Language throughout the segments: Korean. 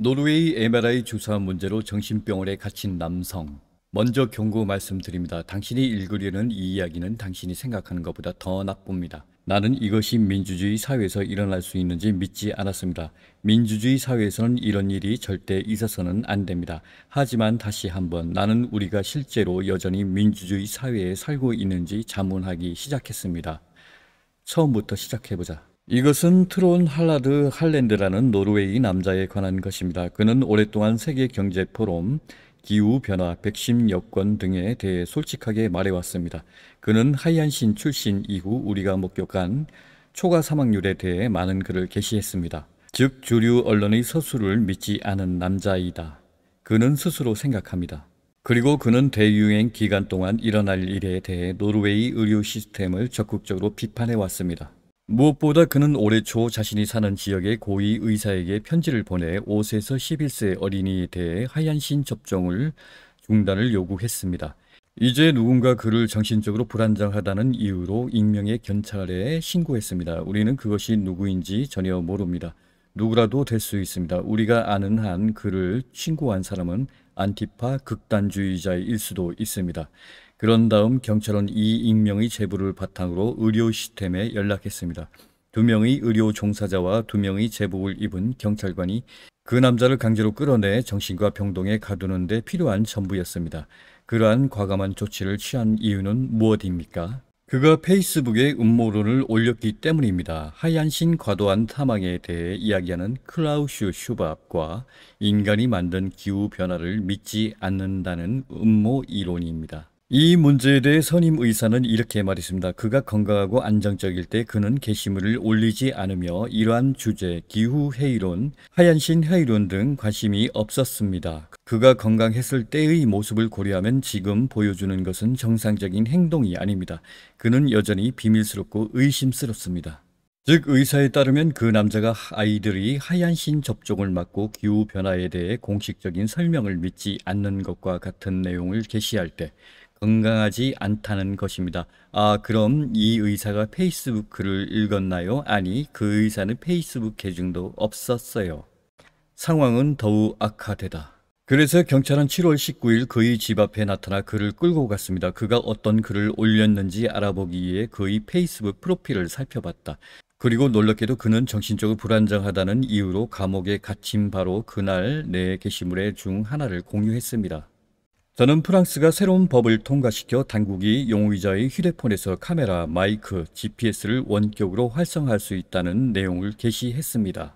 노르웨이 MRI 주사 문제로 정신병원에 갇힌 남성. 먼저 경고 말씀드립니다. 당신이 읽으려는 이 이야기는 당신이 생각하는 것보다 더 나쁩니다. 나는 이것이 민주주의 사회에서 일어날 수 있는지 믿지 않았습니다. 민주주의 사회에서는 이런 일이 절대 있어서는 안 됩니다. 하지만 다시 한번 나는 우리가 실제로 여전히 민주주의 사회에 살고 있는지 자문하기 시작했습니다. 처음부터 시작해보자. 이것은 트론 할라드 할랜드라는 노르웨이 남자에 관한 것입니다. 그는 오랫동안 세계경제포럼, 기후변화, 백신 여건 등에 대해 솔직하게 말해왔습니다. 그는 하이안신 출신 이후 우리가 목격한 초과 사망률에 대해 많은 글을 게시했습니다. 즉 주류 언론의 서술을 믿지 않은 남자이다. 그는 스스로 생각합니다. 그리고 그는 대유행 기간 동안 일어날 일에 대해 노르웨이 의료 시스템을 적극적으로 비판해왔습니다. 무엇보다 그는 올해 초 자신이 사는 지역의 고위 의사에게 편지를 보내 5세에서 11세 어린이에 대해 하얀신 접종을 중단을 요구했습니다. 이제 누군가 그를 정신적으로 불안정하다는 이유로 익명의 경찰에 신고했습니다. 우리는 그것이 누구인지 전혀 모릅니다. 누구라도 될 수 있습니다. 우리가 아는 한 그를 신고한 사람은 안티파 극단주의자일 수도 있습니다. 그런 다음 경찰은 이 익명의 제보를 바탕으로 의료 시스템에 연락했습니다. 2명의 의료 종사자와 2명의 제복을 입은 경찰관이 그 남자를 강제로 끌어내 정신과 병동에 가두는 데 필요한 전부였습니다. 그러한 과감한 조치를 취한 이유는 무엇입니까? 그가 페이스북에 음모론을 올렸기 때문입니다. 하얀신 과도한 사망에 대해 이야기하는 클라우슈 슈밥과 인간이 만든 기후변화를 믿지 않는다는 음모 이론입니다. 이 문제에 대해 선임 의사는 이렇게 말했습니다. 그가 건강하고 안정적일 때 그는 게시물을 올리지 않으며 이러한 주제, 기후회의론, 하얀신 회의론 등 관심이 없었습니다. 그가 건강했을 때의 모습을 고려하면 지금 보여주는 것은 정상적인 행동이 아닙니다. 그는 여전히 비밀스럽고 의심스럽습니다. 즉 의사에 따르면 그 남자가 아이들이 하얀신 접종을 맞고 기후변화에 대해 공식적인 설명을 믿지 않는 것과 같은 내용을 게시할 때 건강하지 않다는 것입니다. 아, 그럼 이 의사가 페이스북 글을 읽었나요? 아니, 그 의사는 페이스북 계정도 없었어요. 상황은 더욱 악화되다. 그래서 경찰은 7월 19일 그의 집 앞에 나타나 그를 끌고 갔습니다. 그가 어떤 글을 올렸는지 알아보기 위해 그의 페이스북 프로필을 살펴봤다. 그리고 놀랍게도 그는 정신적으로 불안정하다는 이유로 감옥에 갇힌 바로 그날 내 게시물의 중 하나를 공유했습니다. 저는 프랑스가 새로운 법을 통과시켜 당국이 용의자의 휴대폰에서 카메라, 마이크, GPS를 원격으로 활성화할 수 있다는 내용을 게시했습니다.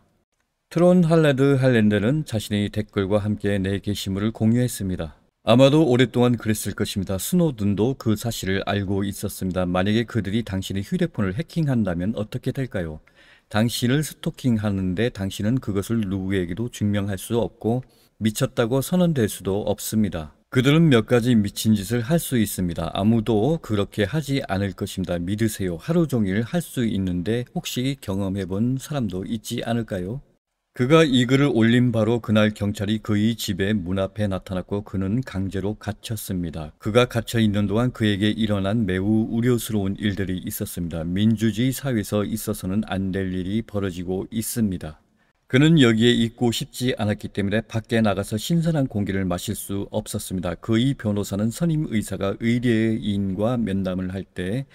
트론 할라드 할랜드는 자신의 댓글과 함께 내 게시물을 공유했습니다. 아마도 오랫동안 그랬을 것입니다. 스노든도 그 사실을 알고 있었습니다. 만약에 그들이 당신의 휴대폰을 해킹한다면 어떻게 될까요? 당신을 스토킹하는데 당신은 그것을 누구에게도 증명할 수 없고 미쳤다고 선언될 수도 없습니다. 그들은 몇 가지 미친 짓을 할 수 있습니다. 아무도 그렇게 하지 않을 것입니다. 믿으세요. 하루 종일 할 수 있는데 혹시 경험해 본 사람도 있지 않을까요? 그가 이 글을 올린 바로 그날 경찰이 그의 집의 문 앞에 나타났고 그는 강제로 갇혔습니다. 그가 갇혀 있는 동안 그에게 일어난 매우 우려스러운 일들이 있었습니다. 민주주의 사회에서 있어서는 안 될 일이 벌어지고 있습니다. 그는 여기에 있고 싶지 않았기 때문에 밖에 나가서 신선한 공기를 마실 수 없었습니다. 그의 변호사는 선임 의사가 의뢰인과 면담을 할 때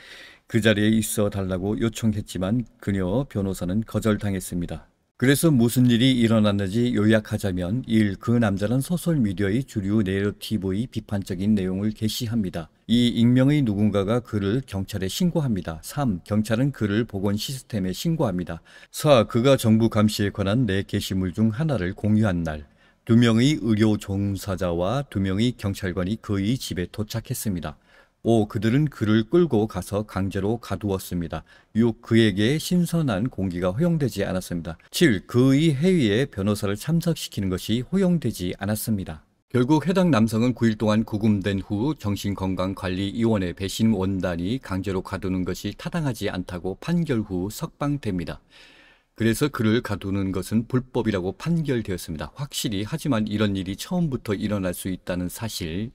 그 자리에 있어 달라고 요청했지만 그녀 변호사는 거절당했습니다. 그래서 무슨 일이 일어났는지 요약하자면 1. 그 남자는 소셜미디어의 주류 내러티브의 비판적인 내용을 게시합니다. 2. 익명의 누군가가 그를 경찰에 신고합니다. 3. 경찰은 그를 보건 시스템에 신고합니다. 4. 그가 정부 감시에 관한 내 게시물 중 하나를 공유한 날 2명의 의료 종사자와 2명의 경찰관이 그의 집에 도착했습니다. 5. 그들은 그를 끌고 가서 강제로 가두었습니다. 6. 그에게 신선한 공기가 허용되지 않았습니다. 7. 그의 회의에 변호사를 참석시키는 것이 허용되지 않았습니다. 결국 해당 남성은 9일 동안 구금된 후 정신건강관리위원회 배심원단이 강제로 가두는 것이 타당하지 않다고 판결 후 석방됩니다. 그래서 그를 가두는 것은 불법이라고 판결되었습니다. 확실히. 하지만 이런 일이 처음부터 일어날 수 있다는 사실이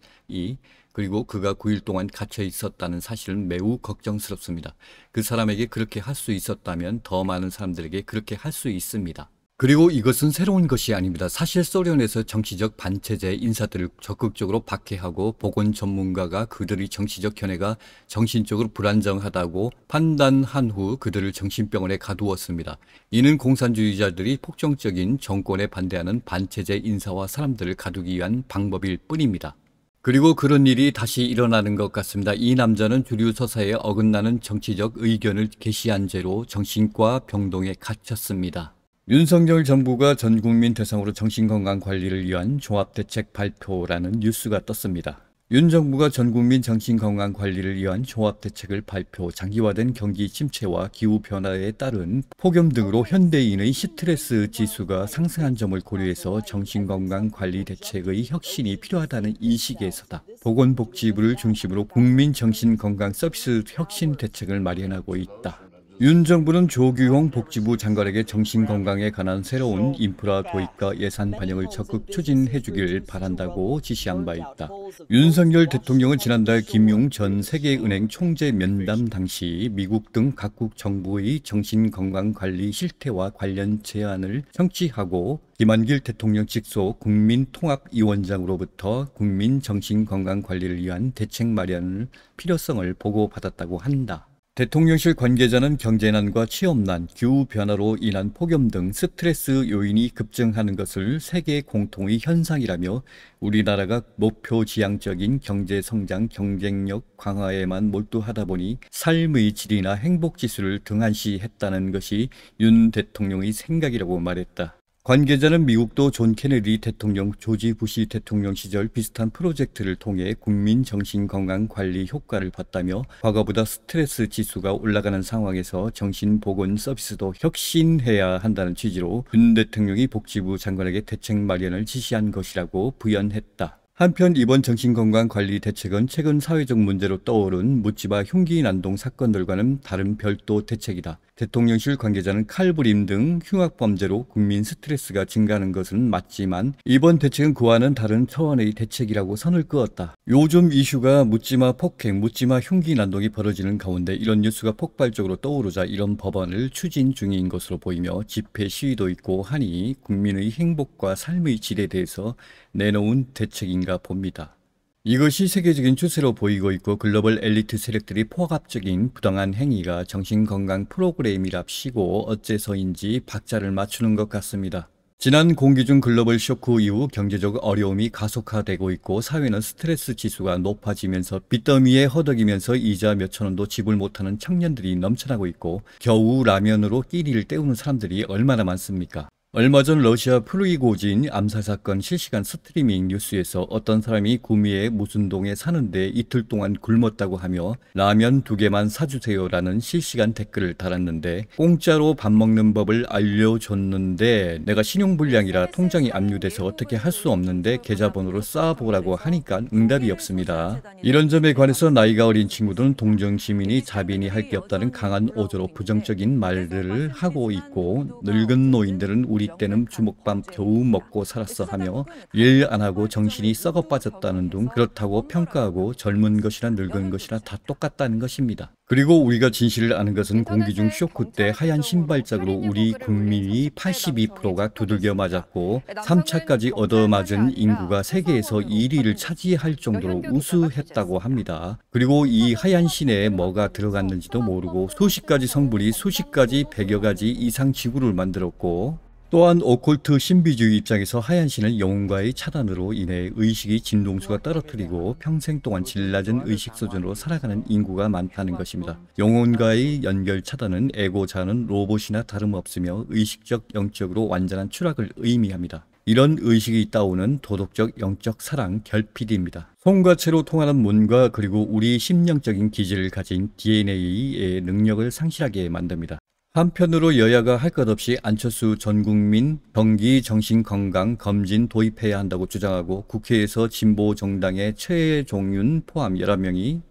그리고 그가 9일 동안 갇혀 있었다는 사실은 매우 걱정스럽습니다. 그 사람에게 그렇게 할 수 있었다면 더 많은 사람들에게 그렇게 할 수 있습니다. 그리고 이것은 새로운 것이 아닙니다. 사실 소련에서 정치적 반체제 인사들을 적극적으로 박해하고 보건 전문가가 그들의 정치적 견해가 정신적으로 불안정하다고 판단한 후 그들을 정신병원에 가두었습니다. 이는 공산주의자들이 폭정적인 정권에 반대하는 반체제 인사와 사람들을 가두기 위한 방법일 뿐입니다. 그리고 그런 일이 다시 일어나는 것 같습니다. 이 남자는 주류 서사에 어긋나는 정치적 의견을 게시한 죄로 정신과 병동에 갇혔습니다. 윤석열 정부가 전 국민 대상으로 정신건강관리를 위한 종합대책 발표라는 뉴스가 떴습니다. 윤 정부가 전 국민 정신건강관리를 위한 종합대책을 발표, 장기화된 경기 침체와 기후변화에 따른 폭염 등으로 현대인의 스트레스 지수가 상승한 점을 고려해서 정신건강관리 대책의 혁신이 필요하다는 인식에서다. 보건복지부를 중심으로 국민 정신건강 서비스 혁신 대책을 마련하고 있다. 윤 정부는 조규홍 복지부 장관에게 정신건강에 관한 새로운 인프라 도입과 예산 반영을 적극 추진해 주길 바란다고 지시한 바 있다. 윤석열 대통령은 지난달 김용 전 세계은행 총재 면담 당시 미국 등 각국 정부의 정신건강관리 실태와 관련 제안을 청취하고 김한길 대통령 직속 국민통합위원장으로부터 국민 정신건강관리를 위한 대책 마련을 필요성을 보고받았다고 한다. 대통령실 관계자는 경제난과 취업난, 기후변화로 인한 폭염 등 스트레스 요인이 급증하는 것을 세계 공통의 현상이라며 우리나라가 목표 지향적인 경제성장, 경쟁력 강화에만 몰두하다 보니 삶의 질이나 행복지수를 등한시했다는 것이 윤 대통령의 생각이라고 말했다. 관계자는 미국도 존 케네디 대통령, 조지 부시 대통령 시절 비슷한 프로젝트를 통해 국민 정신건강관리 효과를 봤다며 과거보다 스트레스 지수가 올라가는 상황에서 정신보건 서비스도 혁신해야 한다는 취지로 윤 대통령이 복지부 장관에게 대책 마련을 지시한 것이라고 부연했다. 한편 이번 정신건강관리 대책은 최근 사회적 문제로 떠오른 묻지마 흉기 난동 사건들과는 다른 별도 대책이다. 대통령실 관계자는 칼부림 등 흉악범죄로 국민 스트레스가 증가하는 것은 맞지만 이번 대책은 그와는 다른 차원의 대책이라고 선을 그었다. 요즘 이슈가 묻지마 폭행, 묻지마 흉기 난동이 벌어지는 가운데 이런 뉴스가 폭발적으로 떠오르자 이런 법안을 추진 중인 것으로 보이며 집회 시위도 있고 하니 국민의 행복과 삶의 질에 대해서 내놓은 대책인가 봅니다. 이것이 세계적인 추세로 보이고 있고 글로벌 엘리트 세력들이 포갑적인 부당한 행위가 정신건강 프로그램이랍시고 어째서인지 박자를 맞추는 것 같습니다. 지난 공기중 글로벌 쇼크 이후 경제적 어려움이 가속화되고 있고 사회는 스트레스 지수가 높아지면서 빚더미에 허덕이면서 이자 몇천 원도 지불 못하는 청년들이 넘쳐나고 있고 겨우 라면으로 끼니를 때우는 사람들이 얼마나 많습니까? 얼마 전 러시아 프리고진 암살사건 실시간 스트리밍 뉴스에서 어떤 사람이 구미의 무슨 동에 사는데 이틀 동안 굶었다고 하며 라면 2개만 사주세요 라는 실시간 댓글을 달았는데 공짜로 밥 먹는 법을 알려줬는데 내가 신용불량이라 통장이 압류돼서 어떻게 할 수 없는데 계좌번호를 쌓아보라고 하니까 응답이 없습니다. 이런 점에 관해서 나이가 어린 친구들은 동정시민이 자빈이 할 게 없다는 강한 어조로 부정적인 말들을 하고 있고 늙은 노인들은 우리 때는 주먹밥 겨우 먹고 살았어 하며 일 안 하고 정신이 썩어 빠졌다는 등 그렇다고 평가하고 젊은 것이나 늙은 것이나 다 똑같다는 것입니다. 그리고 우리가 진실을 아는 것은 공기중 쇼크 때 하얀 신발짝으로 우리 국민이 82%가 두들겨 맞았고 3차까지 얻어맞은 인구가 세계에서 1위를 차지할 정도로 우수했다고 합니다. 그리고 이 하얀 신에 뭐가 들어갔는지도 모르고 수십 가지 성분이 수십 가지 100여 가지 이상 지구를 만들었고 또한 오컬트 신비주의 입장에서 하얀 신을 영혼과의 차단으로 인해 의식이 진동수가 떨어뜨리고 평생 동안 질 낮은 의식 수준으로 살아가는 인구가 많다는 것입니다. 영혼과의 연결 차단은 에고자는 로봇이나 다름없으며 의식적 영적으로 완전한 추락을 의미합니다. 이런 의식이 따오는 도덕적 영적 사랑 결핍입니다. 손과 채로 통하는 문과 그리고 우리 심령적인 기질을 가진 DNA의 능력을 상실하게 만듭니다. 한편으로 여야가 할 것 없이 안철수 전 국민 정기 정신건강 검진 도입해야 한다고 주장하고 국회에서 진보 정당의 최종윤 포함 11명이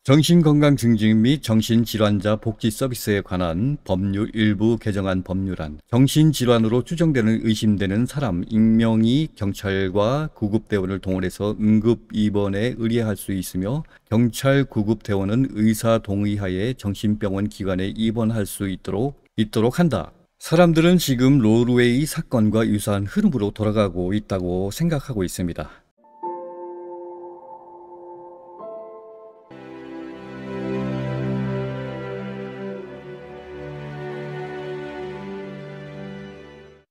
정신건강 증진 및 정신질환자 복지 서비스에 관한 법률 일부 개정안 법률안, 정신질환으로 추정되는 의심되는 사람 익명의 경찰과 구급대원을 동원해서 응급 입원에 의뢰할 수 있으며 경찰 구급대원은 의사 동의하에 정신병원 기관에 입원할 수 있도록 한다. 사람들은 지금 노르웨이 사건과 유사한 흐름으로 돌아가고 있다고 생각하고 있습니다.